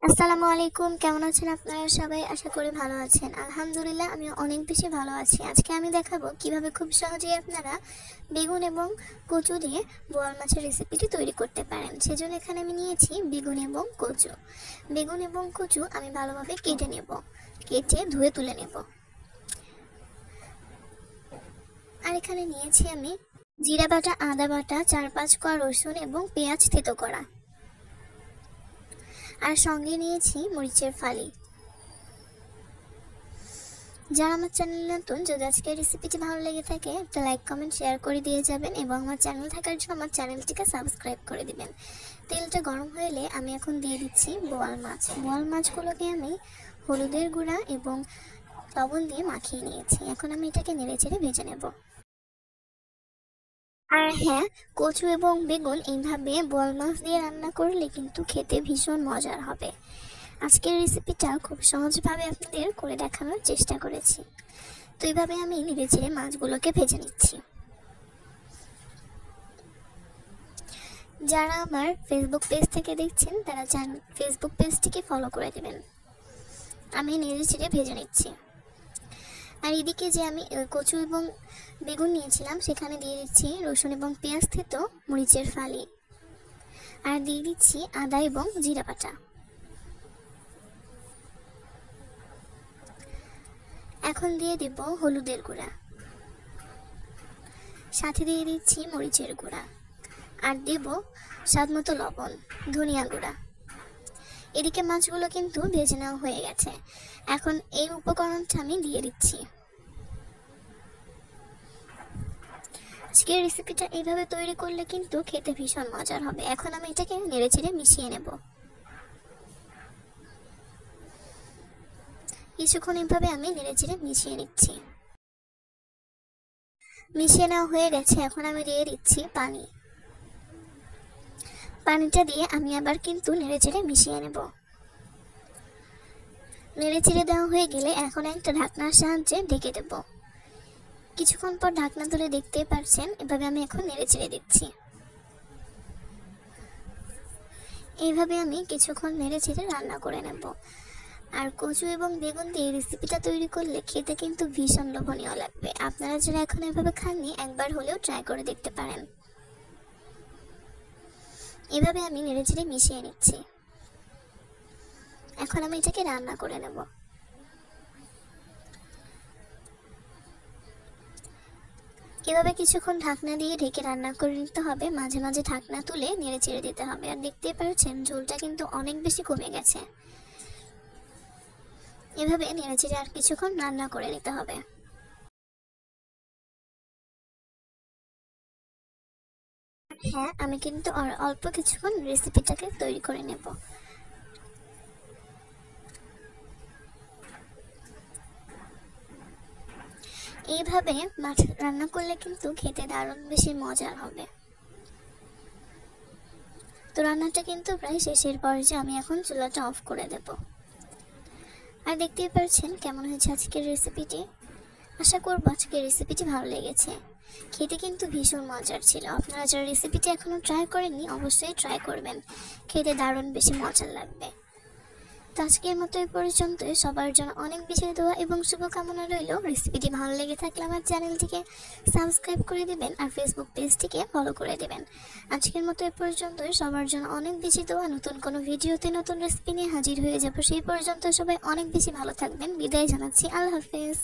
আসসালামু আলাইকুম, কেমন আছেন আপনারা সবাই? আশা করি ভালো আছেন। আলহামদুলিল্লাহ, আমি অনেক বেশি ভালো আছি। আজকে আমি দেখাবো কিভাবে খুব সহজেই আপনারা বেগুন এবং কচু দিয়ে বোয়াল মাছের রেসিপিটি তৈরি করতে পারেন। সেজন্য এখানে আমি নিয়েছি বেগুন এবং কচু। বেগুন এবং কচু আমি ভালোভাবে কেটে নেব, কেটে ধুয়ে তুলে নেব। আর এখানে নিয়েছি আমি জিরা বাটা, আদা বাটা, 4-5 কোয়া রসুন এবং পেঁয়াজ থেতো করা। আর সঙ্গে নিয়েছি মরিচের ফালি। যারা আমার চ্যানেল নতুন, যদি আজকের রেসিপিটি ভালো লেগে থাকে একটা লাইক কমেন্ট শেয়ার করে দিয়ে যাবেন এবং আমার চ্যানেল থাকার জন্য আমার চ্যানেলটিকে সাবস্ক্রাইব করে দিবেন। তেলটা গরম হয়ে এলে আমি এখন দিয়ে দিচ্ছি বোয়াল মাছ। বোয়াল মাছগুলোকে আমি হলুদের গুঁড়া এবং লবণ দিয়ে মাখিয়ে নিয়েছি। এখন আমি এটাকে নেড়েচেড়ে ভেজে নেব। আর হ্যাঁ, কচু এবং বেগুন এইভাবে বোয়াল মাছ দিয়ে রান্না করলে কিন্তু খেতে ভীষণ মজার হবে। আজকের রেসিপিটা খুব সহজভাবে আপনাদের করে দেখানোর চেষ্টা করেছি। তো এইভাবে আমি নেড়েচেড়ে মাছগুলোকে ভেজে নিচ্ছি। যারা আমার ফেসবুক পেজ থেকে দেখছেন তারা ফেসবুক পেজটিকে ফলো করে দেবেন। আমি নেড়েচেড়ে ভেজে নিচ্ছি। আর এদিকে যে আমি কচু এবং বেগুন নিয়েছিলাম সেখানে দিয়ে দিচ্ছি রসুন এবং পেঁয়াজ থেতো, মরিচের ফালি, আর দিয়ে দিচ্ছি আদা এবং জিরা বাটা। এখন দিয়ে দেব হলুদের গুঁড়া, সাথে দিয়ে দিচ্ছি মরিচের গুঁড়া, আর দেব স্বাদমতো লবণ, ধনিয়া গুঁড়া। এদিকে মাছগুলো কিন্তু ভেজে নেওয়া হয়ে গেছে। এখন এই উপকরণটা আমি দিয়ে দিচ্ছি। আজকের রেসিপিটা এইভাবে তৈরি করলে কিন্তু খেতে ভীষণ মজার হবে। এখন আমি এটাকে নেড়েচেড়ে মিশিয়ে নেব। কিছুক্ষণ এইভাবে আমি নেড়েচেড়ে মিশিয়ে নিচ্ছি। মিশিয়ে নেওয়া হয়ে গেছে। এখন আমি দিয়ে দিচ্ছি পানি। পানিটা দিয়ে আমি আবার কিন্তু নেড়েচেড়ে মিশিয়ে নেব। নেড়েচেড়ে দেওয়া হয়ে গেলে এখন একটা ঢাকনার সাহায্যে ঢেকে দেব। কিছুক্ষণ পর ঢাকনা তুলে দেখতেই পারছেন, এভাবে আমি এখন নেড়েচেড়ে দিচ্ছি। এইভাবে আমি কিছুক্ষণ নেড়েচেড়ে রান্না করে নেব। আর কচু এবং বেগুন দিয়ে রেসিপিটা তৈরি করলে খেতে কিন্তু ভীষণ লোভনীয় লাগবে। আপনারা যারা এখন এভাবে খাননি, একবার হলেও ট্রাই করে দেখতে পারেন। এভাবে আমি নেড়েচেড়ে মিশিয়ে নিচ্ছি। এখন আমি এটাকে রান্না করে নেব। এভাবে কিছুক্ষণ ঢাকনা দিয়ে ঢেকে রান্না করে নিতে হবে। মাঝে মাঝে ঢাকনা তুলে নেড়েচেড়ে দিতে হবে। আর দেখতেই পাচ্ছেন ঝোলটা কিন্তু অনেক বেশি কমে গেছে। এভাবে নেড়েচেড়ে আর কিছুক্ষণ রান্না করে নিতে হবে। হ্যাঁ, আমি কিন্তু অল্প কিছুক্ষণ রেসিপিটাকে তৈরি করে নেব। এইভাবে মাছ রান্না করলে কিন্তু খেতে দারুণ বেশি মজার হবে। তো রান্নাটা কিন্তু প্রায় শেষের পর্যায়ে। আমি এখন চুলাটা অফ করে দেব। আর দেখতেই পাচ্ছেন কেমন হয়েছে আজকের রেসিপিটি। আশা করব আজকের রেসিপিটি ভালো লেগেছে। খেতে কিন্তু ভীষণ মজার ছিল। আপনারা যারা রেসিপিটি এখনো ট্রাই করেননি অবশ্যই ট্রাই করবেন, খেতে দারুণ বেশি মজার লাগবে। তো আজকের মতো এই পর্যন্তই। সবার জন্য অনেক বেশি দোয়া এবং শুভকামনা রইল। রেসিপিটি ভালো লেগে থাকলে আমার চ্যানেলটিকে সাবস্ক্রাইব করে দিবেন আর ফেসবুক পেজটিকে ফলো করে দিবেন। আজকের মতো এই পর্যন্তই। সবার জন্য অনেক বেশি দোয়া। নতুন কোনো ভিডিওতে নতুন রেসিপি নিয়ে হাজির হয়ে যাব। সেই পর্যন্ত সবাই অনেক বেশি ভালো থাকবেন। বিদায় জানাচ্ছি। আল্লাহ হাফেজ।